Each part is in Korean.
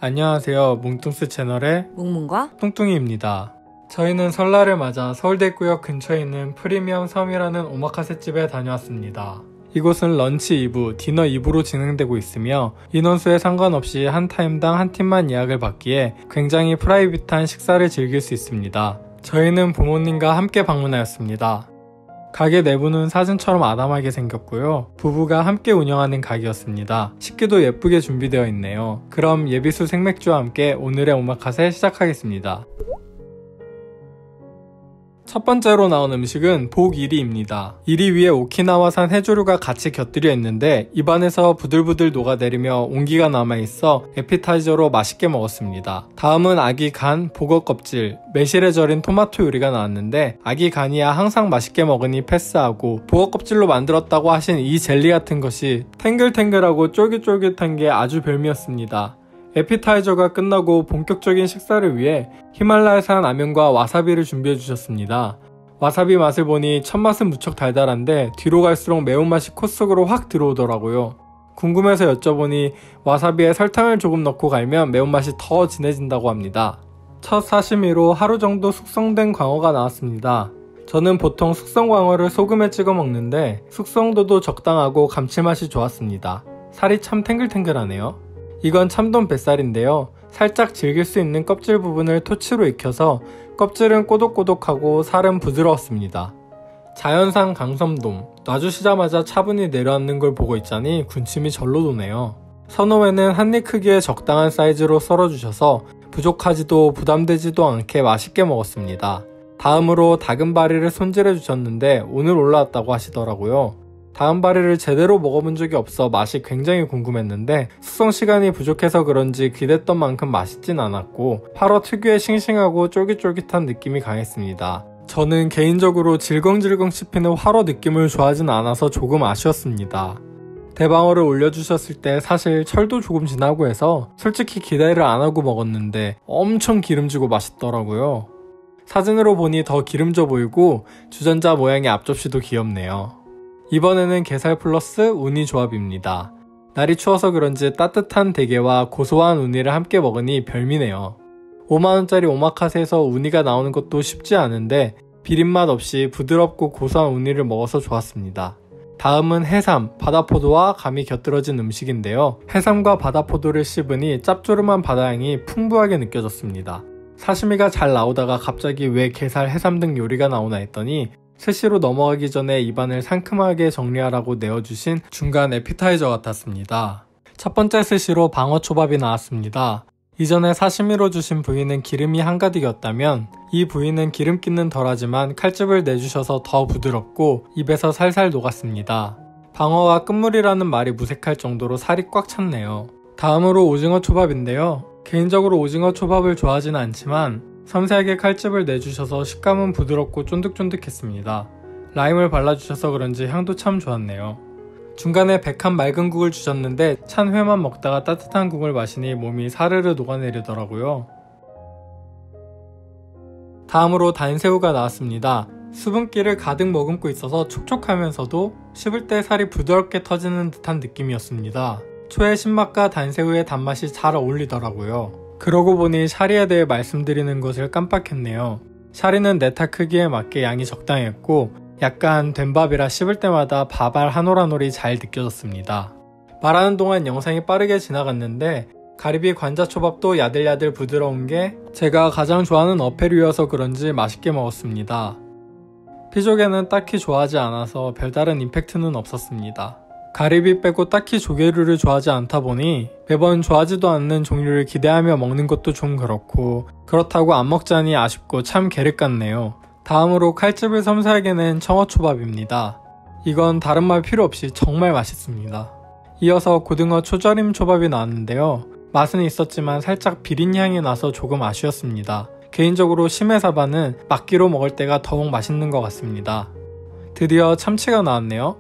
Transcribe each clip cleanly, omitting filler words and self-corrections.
안녕하세요. 뭉뚱스 채널의 뭉뭉과 뚱뚱이입니다. 저희는 설날을 맞아 서울대구역 근처에 있는 프리미엄 섬이라는 오마카세 집에 다녀왔습니다. 이곳은 런치 2부, 디너 2부로 진행되고 있으며 인원수에 상관없이 한 타임당 한 팀만 예약을 받기에 굉장히 프라이빗한 식사를 즐길 수 있습니다. 저희는 부모님과 함께 방문하였습니다. 가게 내부는 사진처럼 아담하게 생겼고요. 부부가 함께 운영하는 가게였습니다. 식기도 예쁘게 준비되어 있네요. 그럼 예비수 생맥주와 함께 오늘의 오마카세 시작하겠습니다. 첫 번째로 나온 음식은 복1위입니다. 1위 위에 오키나와산 해조류가 같이 곁들여 있는데 입안에서 부들부들 녹아내리며 온기가 남아있어 에피타이저로 맛있게 먹었습니다. 다음은 아기 간, 보거 껍질, 매실에 절인 토마토 요리가 나왔는데 아기 간이야 항상 맛있게 먹으니 패스하고 보거 껍질로 만들었다고 하신 이 젤리 같은 것이 탱글탱글하고 쫄깃쫄깃한 게 아주 별미였습니다. 에피타이저가 끝나고 본격적인 식사를 위해 히말라야산 라면과 와사비를 준비해 주셨습니다. 와사비 맛을 보니 첫 맛은 무척 달달한데 뒤로 갈수록 매운맛이 코 속으로 확 들어오더라고요. 궁금해서 여쭤보니 와사비에 설탕을 조금 넣고 갈면 매운맛이 더 진해진다고 합니다. 첫 사시미로 하루 정도 숙성된 광어가 나왔습니다. 저는 보통 숙성 광어를 소금에 찍어 먹는데 숙성도도 적당하고 감칠맛이 좋았습니다. 살이 참 탱글탱글하네요. 이건 참돔 뱃살인데요. 살짝 질길 수 있는 껍질 부분을 토치로 익혀서 껍질은 꼬독꼬독하고 살은 부드러웠습니다. 자연산 강섬돔, 놔주시자마자 차분히 내려앉는 걸 보고 있자니 군침이 절로 도네요. 선호회는 한입 크기의 적당한 사이즈로 썰어주셔서 부족하지도 부담되지도 않게 맛있게 먹었습니다. 다음으로 다금바리를 손질해 주셨는데 오늘 올라왔다고 하시더라고요. 다금바리를 제대로 먹어본 적이 없어 맛이 굉장히 궁금했는데 숙성 시간이 부족해서 그런지 기댔던 만큼 맛있진 않았고 파로 특유의 싱싱하고 쫄깃쫄깃한 느낌이 강했습니다. 저는 개인적으로 질겅질겅 씹히는 화로 느낌을 좋아하진 않아서 조금 아쉬웠습니다. 대방어를 올려주셨을 때 사실 철도 조금 지나고 해서 솔직히 기대를 안 하고 먹었는데 엄청 기름지고 맛있더라고요. 사진으로 보니 더 기름져 보이고 주전자 모양의 앞접시도 귀엽네요. 이번에는 게살 플러스 우니 조합입니다. 날이 추워서 그런지 따뜻한 대게와 고소한 우니를 함께 먹으니 별미네요. 5만원짜리 오마카세에서 우니가 나오는 것도 쉽지 않은데 비린맛 없이 부드럽고 고소한 우니를 먹어서 좋았습니다. 다음은 해삼, 바다포도와 감이 곁들여진 음식인데요. 해삼과 바다포도를 씹으니 짭조름한 바다향이 풍부하게 느껴졌습니다. 사시미가 잘 나오다가 갑자기 왜 게살, 해삼 등 요리가 나오나 했더니 스시로 넘어가기 전에 입안을 상큼하게 정리하라고 내어주신 중간 에피타이저 같았습니다. 첫 번째 스시로 방어초밥이 나왔습니다. 이전에 사시미로 주신 부위는 기름이 한가득이었다면 이 부위는 기름기는 덜하지만 칼집을 내주셔서 더 부드럽고 입에서 살살 녹았습니다. 방어가 끝물이라는 말이 무색할 정도로 살이 꽉 찼네요. 다음으로 오징어 초밥인데요. 개인적으로 오징어 초밥을 좋아하지는 않지만 섬세하게 칼집을 내주셔서 식감은 부드럽고 쫀득쫀득했습니다. 라임을 발라주셔서 그런지 향도 참 좋았네요. 중간에 백한 맑은 국을 주셨는데 찬 회만 먹다가 따뜻한 국을 마시니 몸이 사르르 녹아내리더라고요. 다음으로 단새우가 나왔습니다. 수분기를 가득 머금고 있어서 촉촉하면서도 씹을 때 살이 부드럽게 터지는 듯한 느낌이었습니다. 초의 신맛과 단새우의 단맛이 잘 어울리더라고요. 그러고 보니 샤리에 대해 말씀드리는 것을 깜빡했네요. 샤리는 네타 크기에 맞게 양이 적당했고 약간 된밥이라 씹을 때마다 밥알 한 올 한 올이 잘 느껴졌습니다. 말하는 동안 영상이 빠르게 지나갔는데 가리비 관자초밥도 야들야들 부드러운 게 제가 가장 좋아하는 어패류여서 그런지 맛있게 먹었습니다. 피조개는 딱히 좋아하지 않아서 별다른 임팩트는 없었습니다. 가리비 빼고 딱히 조개류를 좋아하지 않다 보니 매번 좋아하지도 않는 종류를 기대하며 먹는 것도 좀 그렇고 그렇다고 안 먹자니 아쉽고 참 계륵 같네요. 다음으로 칼집을 섬세하게 낸 청어초밥입니다. 이건 다른 말 필요 없이 정말 맛있습니다. 이어서 고등어 초절임 초밥이 나왔는데요. 맛은 있었지만 살짝 비린 향이 나서 조금 아쉬웠습니다. 개인적으로 시메사바는 막기로 먹을 때가 더욱 맛있는 것 같습니다. 드디어 참치가 나왔네요.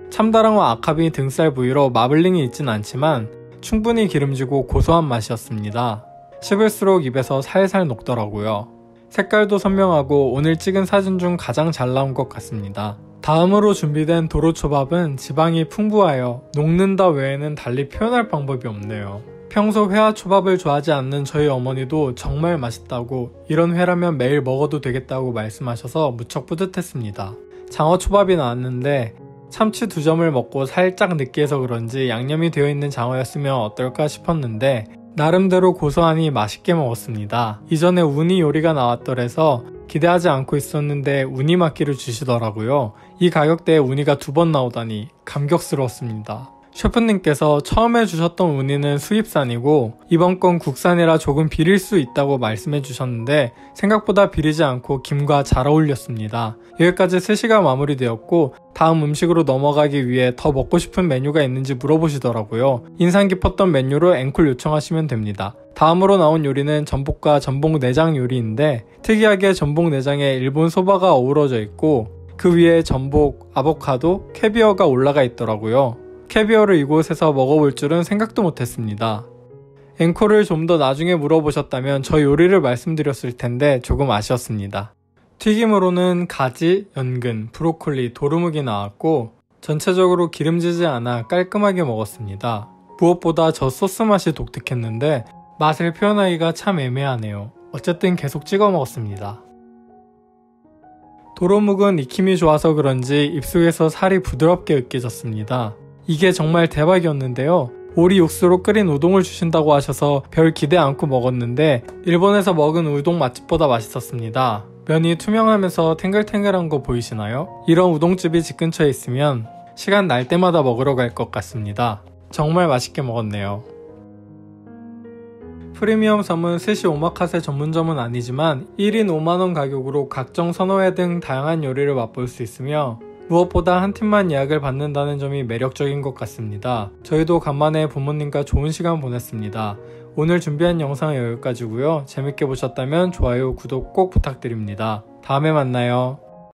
참다랑어 아카비 등살 부위로 마블링이 있진 않지만 충분히 기름지고 고소한 맛이었습니다. 씹을수록 입에서 살살 녹더라고요. 색깔도 선명하고 오늘 찍은 사진 중 가장 잘 나온 것 같습니다. 다음으로 준비된 도로초밥은 지방이 풍부하여 녹는다 외에는 달리 표현할 방법이 없네요. 평소 회와 초밥을 좋아하지 않는 저희 어머니도 정말 맛있다고 이런 회라면 매일 먹어도 되겠다고 말씀하셔서 무척 뿌듯했습니다. 장어초밥이 나왔는데 참치 2점을 먹고 살짝 느끼해서 그런지 양념이 되어 있는 장어였으면 어떨까 싶었는데 나름대로 고소하니 맛있게 먹었습니다. 이전에 우니 요리가 나왔더래서 기대하지 않고 있었는데 우니 막기를 주시더라고요. 이 가격대에 우니가 2번 나오다니 감격스러웠습니다. 셰프님께서 처음에 주셨던 우니는 수입산이고 이번 건 국산이라 조금 비릴 수 있다고 말씀해 주셨는데 생각보다 비리지 않고 김과 잘 어울렸습니다. 여기까지 3시가 마무리되었고 다음 음식으로 넘어가기 위해 더 먹고 싶은 메뉴가 있는지 물어보시더라고요. 인상 깊었던 메뉴로 앵콜 요청하시면 됩니다. 다음으로 나온 요리는 전복과 전복 내장 요리인데 특이하게 전복 내장에 일본 소바가 어우러져 있고 그 위에 전복, 아보카도, 캐비어가 올라가 있더라고요. 캐비어를 이곳에서 먹어볼 줄은 생각도 못했습니다. 앵콜을 좀 더 나중에 물어보셨다면 저 요리를 말씀드렸을 텐데 조금 아쉬웠습니다. 튀김으로는 가지, 연근, 브로콜리, 도루묵이 나왔고 전체적으로 기름지지 않아 깔끔하게 먹었습니다. 무엇보다 저 소스 맛이 독특했는데 맛을 표현하기가 참 애매하네요. 어쨌든 계속 찍어 먹었습니다. 도루묵은 익힘이 좋아서 그런지 입속에서 살이 부드럽게 으깨졌습니다. 이게 정말 대박이었는데요. 오리 육수로 끓인 우동을 주신다고 하셔서 별 기대 않고 먹었는데 일본에서 먹은 우동 맛집보다 맛있었습니다. 면이 투명하면서 탱글탱글한 거 보이시나요? 이런 우동집이 집 근처에 있으면 시간 날 때마다 먹으러 갈 것 같습니다. 정말 맛있게 먹었네요. 프리미엄 섬은 스시 오마카세 전문점은 아니지만 1인 5만원 가격으로 각종 선호회 등 다양한 요리를 맛볼 수 있으며 무엇보다 한 팀만 예약을 받는다는 점이 매력적인 것 같습니다. 저희도 간만에 부모님과 좋은 시간 보냈습니다. 오늘 준비한 영상은 여기까지고요. 재밌게 보셨다면 좋아요, 구독 꼭 부탁드립니다. 다음에 만나요.